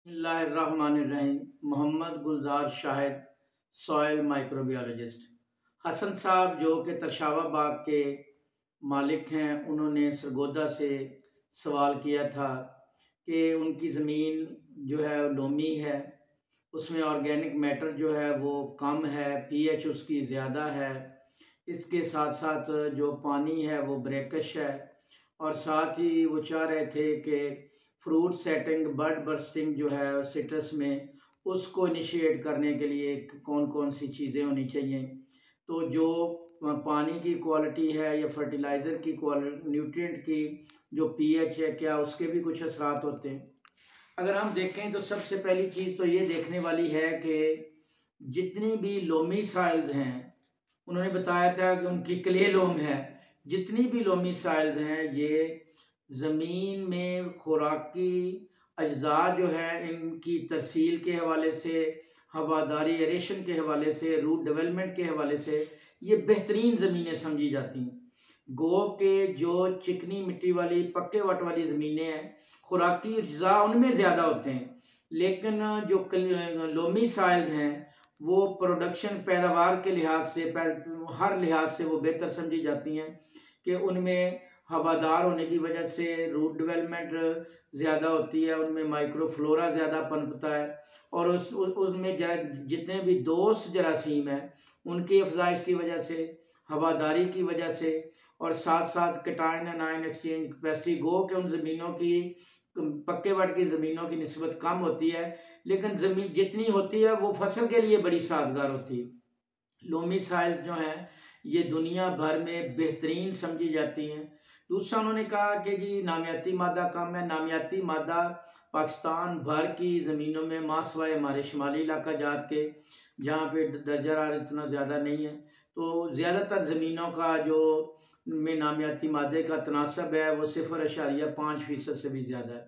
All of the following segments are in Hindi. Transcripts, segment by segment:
बिस्मिल्लाहिर्रहमानिर्रहीम। मोहम्मद गुलजार शाहिद, सॉइल माइक्रोबियोलॉजिस्ट। हसन साहब जो कि तरशावा बाग के मालिक हैं, उन्होंने सरगोदा से सवाल किया था कि उनकी ज़मीन जो है लोमी है, उसमें ऑर्गेनिक मैटर जो है वो कम है, पीएच उसकी ज़्यादा है। इसके साथ साथ जो पानी है वो ब्रेकिश है, और साथ ही वो चाह रहे थे कि फ्रूट सेटिंग, बड बर्स्टिंग जो है सिट्रस में, उसको इनिशिएट करने के लिए कौन कौन सी चीज़ें होनी चाहिए। तो जो पानी की क्वालिटी है या फर्टिलाइज़र की क्वालिटी, न्यूट्रिएंट की जो पीएच है, क्या उसके भी कुछ असरात होते हैं। अगर हम देखें तो सबसे पहली चीज़ तो ये देखने वाली है कि जितनी भी लोमी सॉइल्स हैं, उन्होंने बताया था कि उनकी क्ले लोम है। जितनी भी लोमी सॉइल्स हैं, ये ज़मीन में खुराकी अज्जा जो है, इनकी तरसील के हवाले से, हवादारी एरेशन के हवाले से, रूट डेवलपमेंट के हवाले से ये बेहतरीन ज़मीनें समझी जाती हैं। गो के जो चिकनी मिट्टी वाली पक्के वट वाली ज़मीनें हैं, खुराकी अज्जा उनमें ज़्यादा होते हैं, लेकिन जो लोमी सॉइल्स हैं वो प्रोडक्शन पैदावार के लिहाज से, हर लिहाज से वो बेहतर समझी जाती हैं कि उनमें हवादार होने की वजह से रूट डेवलपमेंट ज़्यादा होती है, उनमें माइक्रोफ्लोरा ज़्यादा पनपता है, और उसमें जितने भी दोस्त जरासीम हैं उनकी अफजाइश की वजह से, हवादारी की वजह से, और साथ साथ कैटायन एनायन एक्सचेंज कैपेसिटी गो के उन ज़मीनों की, पक्के वट की ज़मीनों की निस्बत कम होती है, लेकिन ज़मीन जितनी होती है वो फसल के लिए बड़ी साजगार होती है। लोमी सॉइल जो हैं ये दुनिया भर में बेहतरीन समझी जाती हैं। दूसरा उन्होंने कहा कि जी नामियाती मादा कम है। नामियाती मादा पाकिस्तान भर की ज़मीनों में, मासवाए हमारे शुमाली इलाका जात के, जहाँ पे दर्जा हरारत इतना ज़्यादा नहीं है, तो ज़्यादातर ज़मीनों का जो में नामियाती मादे का तनासब है वो 0.5% से भी ज़्यादा है।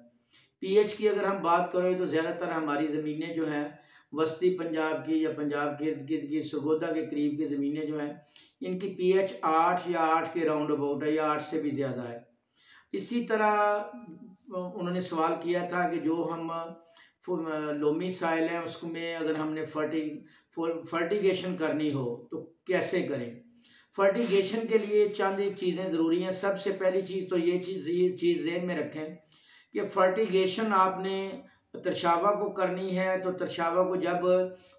पीएच की अगर हम बात करें तो ज़्यादातर हमारी ज़मीनें जो हैं वस्ती पंजाब की या पंजाब के इर्द गिर्द की सरगोदा के करीब की ज़मीनें जो हैं, इनकी पीएच 8 या 8 के राउंड अबाउट है, या 8 से भी ज़्यादा है। इसी तरह उन्होंने सवाल किया था कि जो हम लोमी साइल है उसमें अगर हमने फर्टिगेशन करनी हो तो कैसे करें। फर्टिगेशन के लिए चंद एक चीज़ें ज़रूरी हैं। सबसे पहली चीज़ तो ये चीज़ ज़हन में रखें कि फर्टिगेशन आपने तरशावा को करनी है, तो तरशावा को जब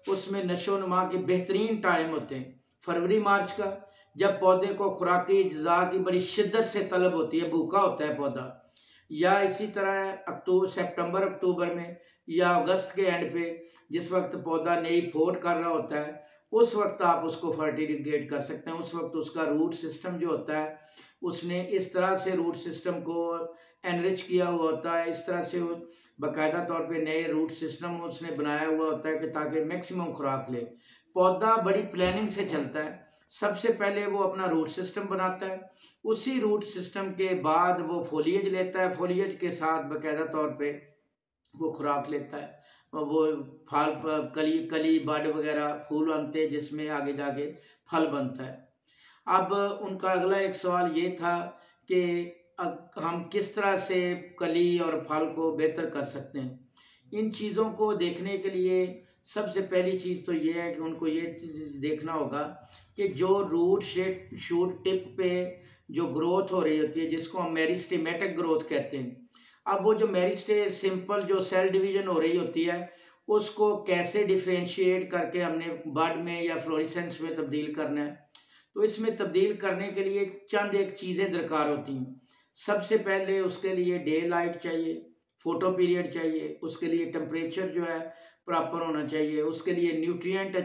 उसमें नशो नुमा के बेहतरीन टाइम होते हैं, फरवरी मार्च का, जब पौधे को खुराकी अज्जा की बड़ी शिद्दत से तलब होती है, भूखा होता है पौधा, या इसी तरह सितंबर अक्टूबर में, या अगस्त के एंड पे, जिस वक्त पौधा नई फोट कर रहा होता है, उस वक्त आप उसको फर्टिगेट कर सकते हैं। उस वक्त उसका रूट सिस्टम जो होता है, उसने इस तरह से रूट सिस्टम को एनरिच किया हुआ होता है, इस तरह से बाकायदा तौर पे नए रूट सिस्टम उसने बनाया हुआ होता है कि ताकि मैक्सिमम खुराक ले। पौधा बड़ी प्लानिंग से चलता है। सबसे पहले वो अपना रूट सिस्टम बनाता है, उसी रूट सिस्टम के बाद वो फोलिएज लेता है, फोलिएज के साथ बाकायदा तौर पे वो खुराक लेता है, वो फल, कली कली बड वगैरह फूल बनते हैं जिसमें आगे जाके फल बनता है। अब उनका अगला एक सवाल ये था कि हम किस तरह से कली और फल को बेहतर कर सकते हैं। इन चीज़ों को देखने के लिए सबसे पहली चीज़ तो ये है कि उनको ये देखना होगा कि जो रूट शूट टिप पे जो ग्रोथ हो रही होती है, जिसको हम मेरिस्टेमेटिक ग्रोथ कहते हैं, अब वो जो मेरिस्टे सिंपल जो सेल डिवीजन हो रही होती है, उसको कैसे डिफ्रेंशिएट करके हमने बड में या फ्लोरिसेंस में तब्दील करना है। तो इसमें तब्दील करने के लिए चंद एक चीज़ें दरकार होती हैं। सबसे पहले उसके लिए डे लाइट चाहिए, फोटो पीरियड चाहिए, उसके लिए टेम्परेचर जो है प्रॉपर होना चाहिए, उसके लिए न्यूट्रिएंट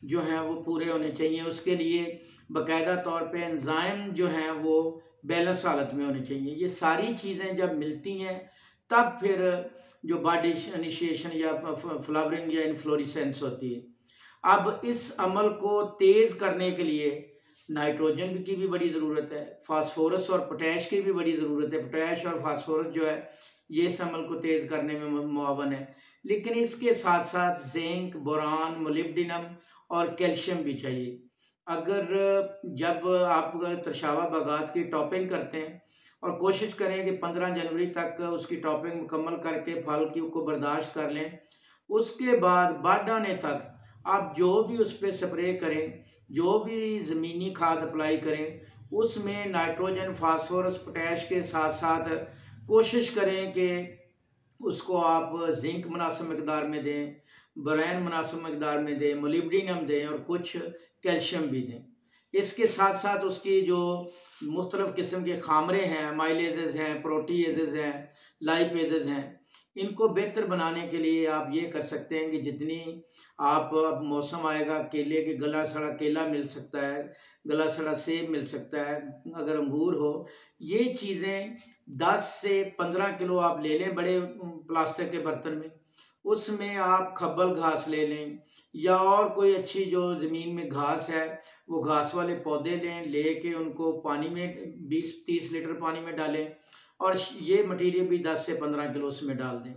जो हैं वो पूरे होने चाहिए, उसके लिए बाकायदा तौर पे एंजाइम जो हैं वो बैलेंस हालत में होने चाहिए। ये सारी चीज़ें जब मिलती हैं तब फिर जो बड इनिशिएशन या फ्लावरिंग या इनफ्लोरेसेंस होती है। अब इस अमल को तेज़ करने के लिए नाइट्रोजन की भी बड़ी ज़रूरत है, फास्फोरस और पोटैश की भी बड़ी ज़रूरत है। पोटैश और फास्फोरस जो है ये इस अमल को तेज़ करने में मुआवन है, लेकिन इसके साथ साथ जिंक, बोरान, मोलिब्डेनम और कैल्शियम भी चाहिए। अगर जब आप तरशावा बागात की टॉपिंग करते हैं और कोशिश करें कि 15 जनवरी तक उसकी टॉपिंग मुकम्मल करके फल की को बर्दाश्त कर लें। उसके बाद बाढ़ आने तक आप जो भी उस पर स्प्रे करें, जो भी ज़मीनी खाद अप्लाई करें, उसमें नाइट्रोजन, फास्फोरस, पोटैश के साथ साथ कोशिश करें कि उसको आप जिंक मुनासिब मकदार में दें, बोरॉन मुनासिब मकदार में दें, मोलिब्डेनम दें और कुछ कैल्शियम भी दें। इसके साथ साथ उसकी जो मुख्तलिफ़ किस्म के खामरे हैं, माइलेजेस हैं, प्रोटीएजेस हैं, लाइपेजेस हैं, इनको बेहतर बनाने के लिए आप ये कर सकते हैं कि जितनी आप, अब मौसम आएगा केले के, गला सड़ा केला मिल सकता है, गला सड़ा सेब मिल सकता है, अगर अंगूर हो, ये चीज़ें 10 से 15 किलो आप ले लें बड़े प्लास्टिक के बर्तन में। उसमें आप खब्बल घास ले लें या और कोई अच्छी जो ज़मीन में घास है वो घास वाले पौधे लें, लेके उनको पानी में 20-30 लीटर पानी में डालें और ये मटेरियल भी 10 से 15 किलो उसमें डाल दें।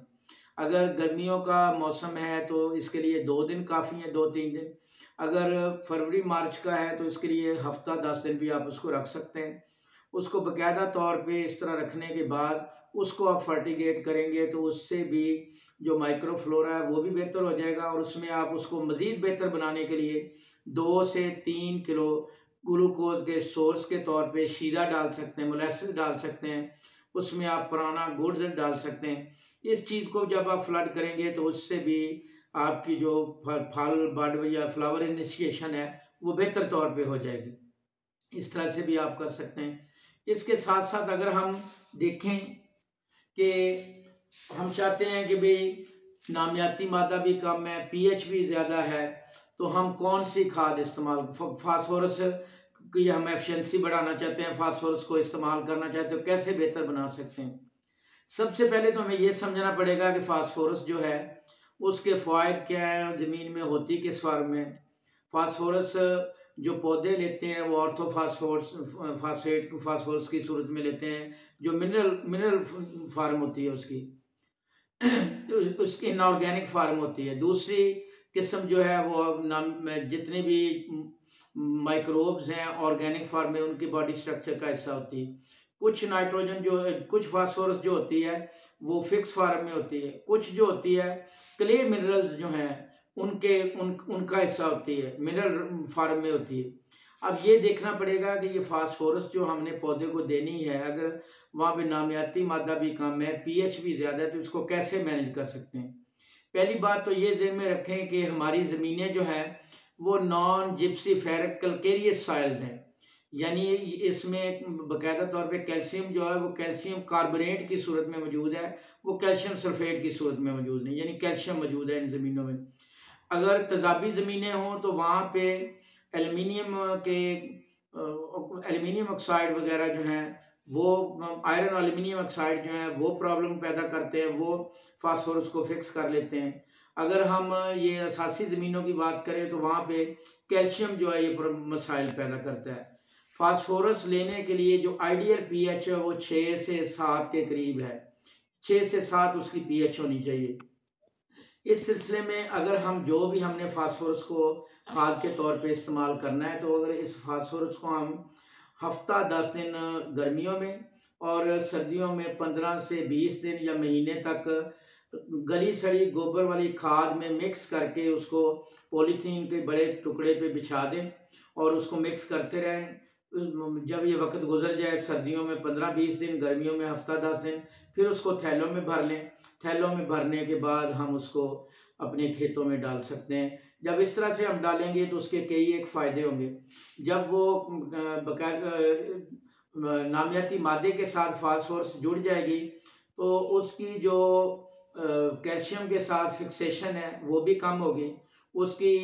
अगर गर्मियों का मौसम है तो इसके लिए 2 दिन काफ़ी हैं, 2-3 दिन। अगर फरवरी मार्च का है तो इसके लिए हफ्ता 10 दिन भी आप उसको रख सकते हैं। उसको बाकायदा तौर पे इस तरह रखने के बाद उसको आप फर्टिगेट करेंगे तो उससे भी जो माइक्रोफ्लोरा है वो भी बेहतर हो जाएगा और उसमें आप उसको मज़ीद बेहतर बनाने के लिए 2 से 3 किलो ग्लूकोज के सोर्स के तौर पे शीरा डाल सकते हैं, मोलेसिस डाल सकते हैं, उसमें आप पुराना गुड़ डाल सकते हैं। इस चीज़ को जब आप फ्लड करेंगे तो उससे भी आपकी जो फल बड या फ्लावर इनिशिएशन है वो बेहतर तौर पे हो जाएगी। इस तरह से भी आप कर सकते हैं। इसके साथ साथ अगर हम देखें कि हम चाहते हैं कि भाई नामियाती मादा भी कम है, पीएच भी ज़्यादा है, तो हम कौन सी खाद इस्तेमाल, फास्फोरस की हम एफिशिएंसी बढ़ाना चाहते हैं, फास्फोरस को इस्तेमाल करना चाहते हो, कैसे बेहतर बना सकते हैं। सबसे पहले तो हमें ये समझना पड़ेगा कि फास्फोरस जो है उसके फ़वाइद क्या है, ज़मीन में होती किस फार्म में। फास्फोरस जो पौधे लेते हैं वो फास्फोरस की सूरत में लेते हैं, जो मिनरल फार्म होती है उसकी उसकी इनऑर्गेनिक फार्म होती है। दूसरी किस्म जो है वो जितने भी माइक्रोब्स हैं ऑर्गेनिक फार्म में उनकी बॉडी स्ट्रक्चर का हिस्सा होती है। कुछ नाइट्रोजन जो कुछ फास्फोरस जो होती है वो फिक्स फार्म में होती है, कुछ जो होती है क्ले मिनरल्स जो हैं उनका हिस्सा होती है, मिनरल फार्म में होती है। अब ये देखना पड़ेगा कि ये फास्फोरस जो हमने पौधे को देनी है, अगर वहाँ पे नामियाती मादा भी कम है, पीएच भी ज़्यादा है, तो इसको कैसे मैनेज कर सकते हैं। पहली बात तो ये ज़हन में रखें कि हमारी ज़मीनें जो हैं वो non Gypsy ferric calcareous soils हैं, यानी इसमें बाकायदा तौर पे कैल्शियम जो है वो कैल्शियम कार्बोनेट की सूरत में मौजूद है, वो कैल्शियम सल्फेट की सूरत में मौजूद नहीं, यानी कैल्शियम मौजूद है इन ज़मीनों में। अगर तेज़ाबी ज़मीनें हों तो वहाँ पे एल्युमिनियम ऑक्साइड वगैरह जो हैं वो आयरन एल्युमिनियम ऑक्साइड जो है वो प्रॉब्लम पैदा करते हैं, वो फास्फोरस को फिक्स कर लेते हैं। अगर हम ये असासी ज़मीनों की बात करें तो वहाँ पे कैल्शियम जो है ये मसाइल पैदा करता है। फास्फोरस लेने के लिए जो आइडियल पीएच है वो 6 से 7 के करीब है, 6 से 7 उसकी पीएच होनी चाहिए। इस सिलसिले में अगर हम जो भी हमने फास्फोरस को खाद के तौर पे इस्तेमाल करना है तो अगर इस फास्फोरस को हम हफ्ता 10 दिन गर्मियों में और सर्दियों में 15 से 20 दिन या महीने तक गली सड़ी गोबर वाली खाद में मिक्स करके उसको पॉलीथीन के बड़े टुकड़े पे बिछा दें और उसको मिक्स करते रहें। जब ये वक्त गुजर जाए, सर्दियों में 15-20 दिन, गर्मियों में हफ्ता 10 दिन, फिर उसको थैलों में भर लें। थैलों में भरने के बाद हम उसको अपने खेतों में डाल सकते हैं। जब इस तरह से हम डालेंगे तो उसके कई एक फ़ायदे होंगे। जब वो नामियाती मादे के साथ फास्फोरस जुड़ जाएगी तो उसकी जो कैल्शियम के साथ फिक्सेशन है वो भी कम होगी। उसकी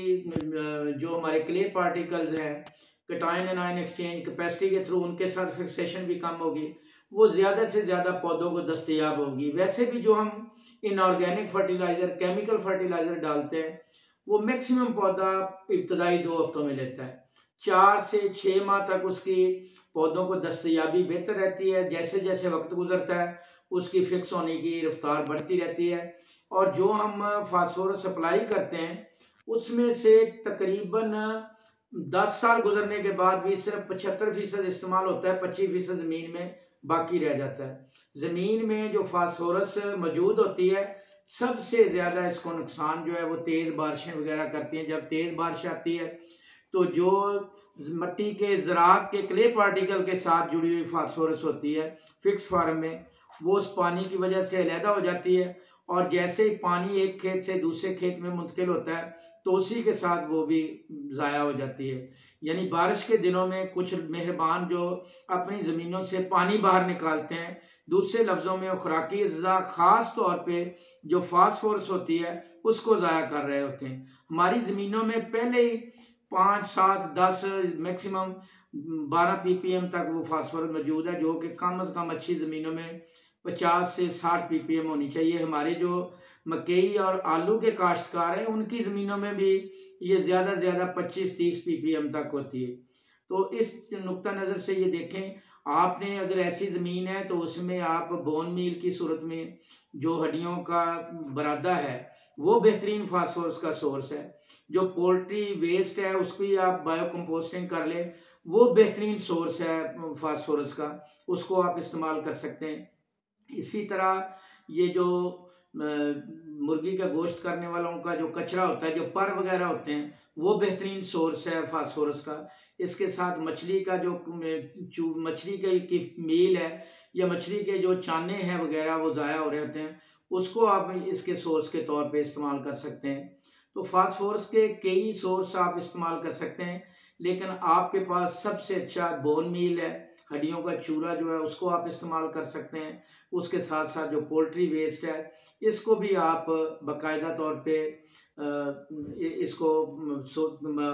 जो हमारे क्ले पार्टिकल्स हैं, कैटायन एनायन एक्सचेंज कैपेसिटी के थ्रू उनके साथ फिक्सेशन भी कम होगी, वो ज़्यादा से ज़्यादा पौधों को दस्तयाब होगी। वैसे भी जो हम इनऑर्गेनिक फर्टिलाइज़र, केमिकल फर्टिलाइज़र डालते हैं वो मैक्सिमम पौधा इब्तदाई 2 हफ्तों में लेता है। 4 से 6 माह तक उसकी पौधों को दस्तयाबी बेहतर रहती है। जैसे जैसे वक्त गुजरता है उसकी फिक्स होने की रफ्तार बढ़ती रहती है। और जो हम फास्फोरस सप्लाई करते हैं उसमें से तकरीबन 10 साल गुजरने के बाद भी सिर्फ 75% इस्तेमाल होता है, 25% ज़मीन में बाकी रह जाता है। ज़मीन में जो फास्फोरस मौजूद होती है, सबसे ज़्यादा इसको नुकसान जो है वो तेज़ बारिशें वगैरह करती हैं। जब तेज़ बारिश आती है तो जो मिट्टी के ज़राअत के क्ले पार्टिकल के साथ जुड़ी हुई फास्फोरस होती है फिक्स फार्म में, वो उस पानी की वजह से अलहदा हो जाती है, और जैसे ही पानी एक खेत से दूसरे खेत में मुंतकिल होता है तो उसी के साथ वो भी ज़ाया हो जाती है। यानी बारिश के दिनों में कुछ मेहरबान जो अपनी ज़मीनों से पानी बाहर निकालते हैं, दूसरे लफ्ज़ों में वो खुराकी अज़्ज़ा ख़ास तौर पे जो फास्फोरस होती है उसको ज़ाया कर रहे होते हैं। हमारी ज़मीनों में पहले ही 5, 7, 10 मैक्सिमम 12 ppm तक वो फास्फोरस मौजूद है, जो कि कम अज़ कम अच्छी ज़मीनों में 50 से 60 ppm होनी चाहिए। हमारे जो मकई और आलू के काश्तकार हैं उनकी ज़मीनों में भी ये ज़्यादा से ज़्यादा 25-30 ppm तक होती है। तो इस नुक्ता नज़र से ये देखें, आपने अगर ऐसी ज़मीन है तो उसमें आप बोन मील की सूरत में जो हड्डियों का बरादा है वो बेहतरीन फास्फोरस का सोर्स है। जो पोल्ट्री वेस्ट है उसकी आप बायो कंपोस्टिंग कर लें, वो बेहतरीन सोर्स है फास्फोरस का, उसको आप इस्तेमाल कर सकते हैं। इसी तरह ये जो मुर्गी का गोश्त करने वालों का जो कचरा होता है, जो पर वगैरह होते हैं, वो बेहतरीन सोर्स है फास्फोरस का। इसके साथ मछली का जो मछली की मील है या मछली के जो चाने हैं वगैरह वो ज़ाया हो रहे होते हैं, उसको आप इसके सोर्स के तौर पे इस्तेमाल कर सकते हैं। तो फास्फोरस के कई सोर्स आप इस्तेमाल कर सकते हैं, लेकिन आपके पास सबसे अच्छा बोन मील है, हड्डियों का चूरा जो है उसको आप इस्तेमाल कर सकते हैं। उसके साथ साथ जो पोल्ट्री वेस्ट है इसको भी आप बाकायदा तौर पे इसको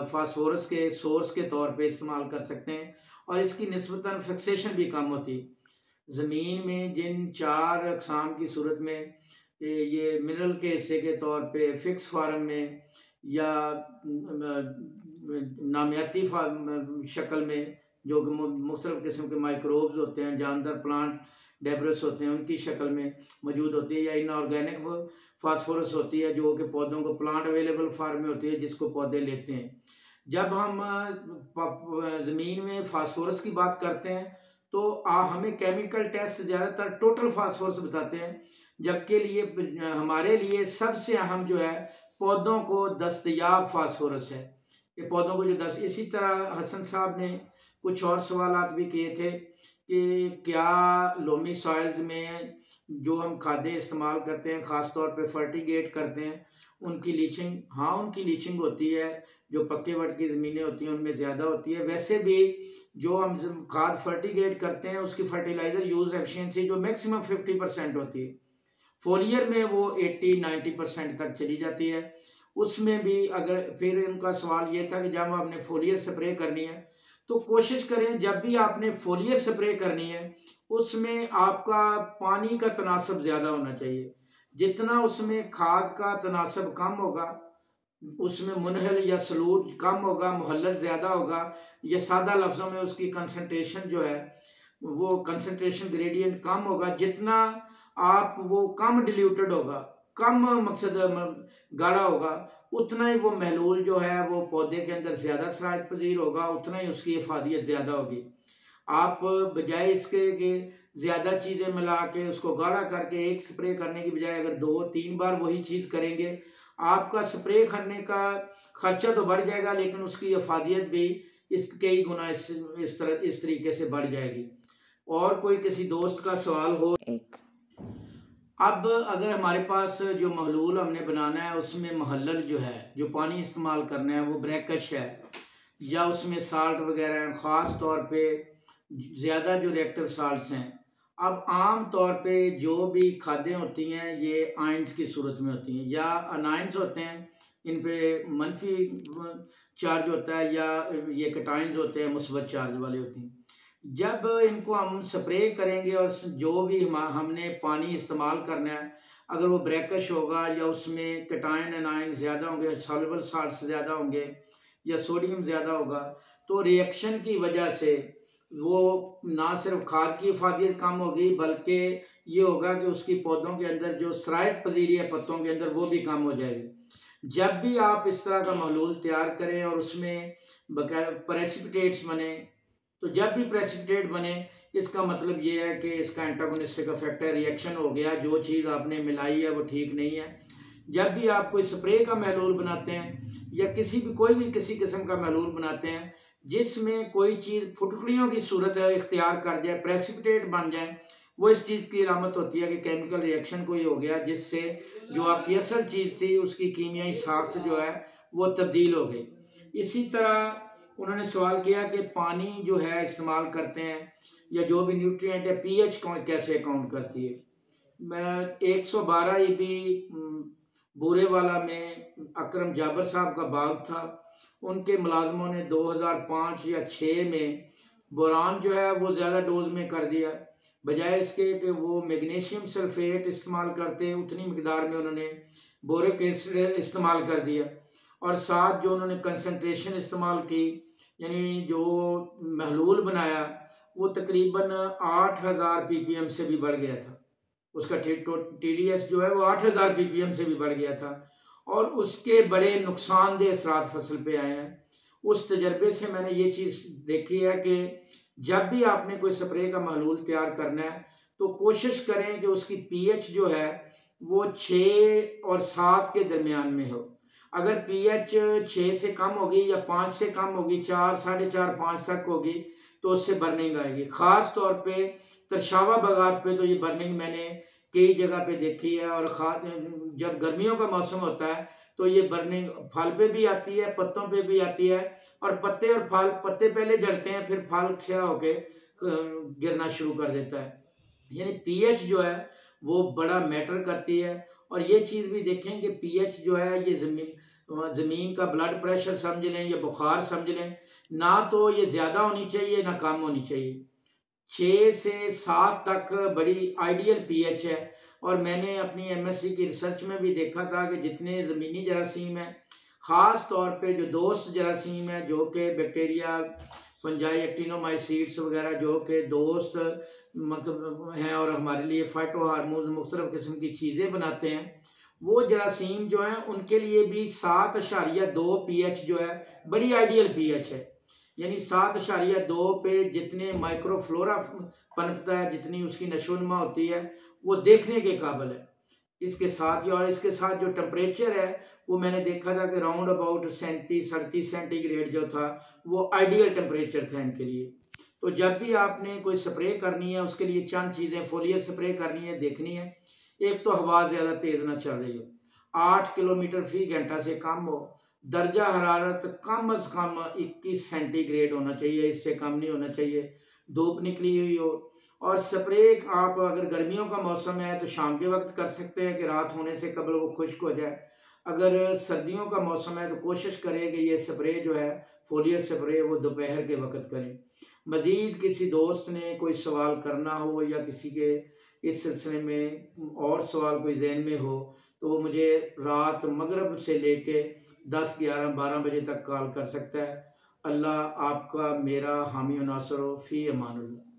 फास्फोरस के सोर्स के तौर पे इस्तेमाल कर सकते हैं, और इसकी निस्बतन फिक्सेशन भी कम होती है। ज़मीन में जिन 4 अक़साम की सूरत में ये मिनरल के हिस्से के तौर पे फिक्स फार्म में या नामियाती शक्ल में जो कि मुख्तलिफ़ किस्म के माइक्रोब्स होते हैं, जानदार प्लांट डेब्रिस होते हैं, उनकी शक्ल में मौजूद होती है, या इनऑर्गेनिक फास्फोरस होती है जो कि पौधों को प्लांट अवेलेबल फार्म में होती है जिसको पौधे लेते हैं। जब हम ज़मीन में फास्फोरस की बात करते हैं तो हमें केमिकल टेस्ट ज़्यादातर टोटल फास्फोरस बताते हैं, जबकि हमारे लिए सबसे अहम जो है पौधों को दस्तयाब फास्फोरस है। ये पौधों को जो इसी तरह हसन साहब ने कुछ और सवालात भी किए थे कि क्या लोमी सॉइल्स में जो हम खादें इस्तेमाल करते हैं, ख़ास तौर पे फर्टिगेट करते हैं, उनकी लीचिंग, हाँ उनकी लीचिंग होती है, जो पक्के वट की ज़मीनें होती हैं उनमें ज़्यादा होती है। वैसे भी जो हम खाद फर्टिगेट करते हैं उसकी फर्टिलाइज़र यूज़ एफिशिएंसी जो मैक्सिमम 50% होती है, फोलियर में वो 80-90% तक चली जाती है। उसमें भी अगर फिर उनका सवाल ये था कि जब आपने फोलियर स्प्रे करनी है तो कोशिश करें जब भी आपने फोलियर स्प्रे करनी है उसमें आपका पानी का तनासब ज़्यादा होना चाहिए। जितना उसमें खाद का तनासब कम होगा, उसमें मुनहल या सलूट कम होगा, मुहल्लर ज़्यादा होगा, या सादा लफ्ज़ों में उसकी कंसंट्रेशन जो है वो कंसंट्रेशन ग्रेडियंट कम होगा, जितना आप वो कम डिल्यूटेड होगा, कम मकसद गाढ़ा होगा, उतना ही वो महलूल जो है वो पौधे के अंदर ज़्यादा सरायत पजीर होगा, उतना ही उसकी इफादियत ज़्यादा होगी। आप बजाय इसके कि ज़्यादा चीज़ें मिला के उसको गाढ़ा करके एक स्प्रे करने की बजाय अगर 2-3 बार वही चीज़ करेंगे, आपका स्प्रे करने का खर्चा तो बढ़ जाएगा, लेकिन उसकी इफादियत भी इस कई गुना इस तरीके से बढ़ जाएगी। और कोई किसी दोस्त का सवाल हो? अब अगर हमारे पास जो महलूल हमने बनाना है उसमें महल्लल जो है, जो पानी इस्तेमाल करना है वो ब्रैकश है या उसमें साल्ट वगैरह हैं, ख़ास तौर पे ज़्यादा जो रिएक्टिव साल्ट्स हैं। अब आम तौर पे जो भी खादें होती हैं ये आयंस की सूरत में होती हैं या अनायंस होते हैं, इन पे मनफी चार्ज होता है, या ये कटाइंस होते हैं मुस्बत चार्ज वाले होते हैं। जब इनको हम स्प्रे करेंगे और जो भी हमने पानी इस्तेमाल करना है, अगर वो ब्रैकश होगा या उसमें कटाइन एनाइन ज़्यादा होंगे, सॉल्युबल साल्ट्स ज़्यादा होंगे या सोडियम ज़्यादा होगा, तो रिएक्शन की वजह से वो ना सिर्फ खाद की इफादियत कम होगी, बल्कि ये होगा कि उसकी पौधों के अंदर जो सरायत पजीरी है पत्तों के अंदर वो भी कम हो जाएगी। जब भी आप इस तरह का महलूल तैयार करें और उसमें प्रेसिपिटेट्स बने, तो जब भी प्रेसिपिटेट बने इसका मतलब ये है कि इसका एंटागोनिस्टिक इफेक्ट है, रिएक्शन हो गया, जो चीज़ आपने मिलाई है वो ठीक नहीं है। जब भी आप कोई स्प्रे का महलूल बनाते हैं या कोई भी किसी किस्म का महलूल बनाते हैं जिसमें कोई चीज़ फुटकड़ियों की सूरत है इख्तियार कर जाए, प्रेसिपिटेट बन जाए, वो इस चीज़ की अलामत होती है कि केमिकल रिएक्शन कोई हो गया, जिससे जो आपकी असल चीज़ थी उसकी कीमियाई साख्त जो है वो तब्दील हो गई। इसी तरह उन्होंने सवाल किया कि पानी जो है इस्तेमाल करते हैं या जो भी न्यूट्रिएंट है, पीएच कैसे काउंट करती है। मैं 112 ईबी बूरेवाला में अकरम जाबर साहब का बाग था, उनके मुलाजमों ने 2005 या 6 में बोरान जो है वो ज़्यादा डोज में कर दिया, बजाय इसके कि वो मैग्नीशियम सल्फेट इस्तेमाल करते उतनी मकदार में उन्होंने बोरिक एसिड इस्तेमाल कर दिया, और साथ जो उन्होंने कंसंट्रेशन इस्तेमाल की, यानी जो महलूल बनाया, वो तकरीबन 8000 ppm से भी बढ़ गया था। उसका TDS जो है वो 8000 ppm से भी बढ़ गया था, और उसके बड़े नुकसानदेह असरात फसल पे आए हैं। उस तजर्बे से मैंने ये चीज़ देखी है कि जब भी आपने कोई स्प्रे का महलूल तैयार करना है तो कोशिश करें कि उसकी पीएच जो है वो 6 और 7 के दरमियान में हो। अगर पीएच 6 से कम होगी या 5 से कम होगी, 4, 4.5, 5 तक होगी, तो उससे बर्निंग आएगी। ख़ास तौर पे तरशावा बागात पे तो ये बर्निंग मैंने कई जगह पे देखी है, और जब गर्मियों का मौसम होता है तो ये बर्निंग फल पे भी आती है, पत्तों पे भी आती है, और पत्ते पहले जलते हैं, फिर फल छया होके गिरना शुरू कर देता है। यानी पीएच जो है वो बड़ा मैटर करती है। और ये चीज़ भी देखें कि पीएच जो है ये ज़मीन का ब्लड प्रेशर समझ लें या बुखार समझ लें, ना तो ये ज़्यादा होनी चाहिए ना कम होनी चाहिए। 6 से 7 तक बड़ी आइडियल पीएच है। और मैंने अपनी एमएससी की रिसर्च में भी देखा था कि जितने ज़मीनी जरासीम हैं, ख़ास तौर पे जो दोस्त जरासीम है, जो कि बैक्टीरिया, फंजाई, एक्टिनोमाइसीट्स वगैरह जो कि दोस्त मतलब हैं और हमारे लिए फाइटो हार्मोन मुख्तलिफ़ किस्म की चीज़ें बनाते हैं, वो जरासीम जो हैं उनके लिए भी 7.2 पीएच जो है बड़ी आइडियल पीएच है। यानी 7.2 पे जितने माइक्रोफ्लोरा पनपता है, जितनी उसकी नशोनुमा होती है, वो देखने के काबिल है। इसके साथ ही और इसके साथ जो टेम्परेचर है वो मैंने देखा था कि राउंड अबाउट 37-38 सेंटीग्रेड जो था वो आइडियल टेम्परेचर था इनके लिए। तो जब भी आपने कोई स्प्रे करनी है उसके लिए चंद चीज़ें, फोलियर स्प्रे करनी है, देखनी है। एक तो हवा ज़्यादा तेज़ ना चल रही हो, 8 किलोमीटर फी घंटा से कम हो, दर्जा हरारत कम अज़ कम 21 सेंटीग्रेड होना चाहिए, इससे कम नहीं होना चाहिए, धूप निकली हुई हो। और स्प्रे आप अगर गर्मियों का मौसम है तो शाम के वक्त कर सकते हैं कि रात होने से कबल वो खुश्क हो जाए। अगर सर्दियों का मौसम है तो कोशिश करें कि ये स्प्रे जो है फोलियर स्प्रे वो दोपहर के वक्त करें। मज़ीद किसी दोस्त ने कोई सवाल करना हो या किसी के इस सिलसिले में और सवाल कोई जहन में हो तो वो मुझे रात मगरिब से लेके 10, 11, 12 बजे तक कॉल कर सकता है। अल्लाह आपका मेरा हामी नासर फ़ी अमानुल्लाह।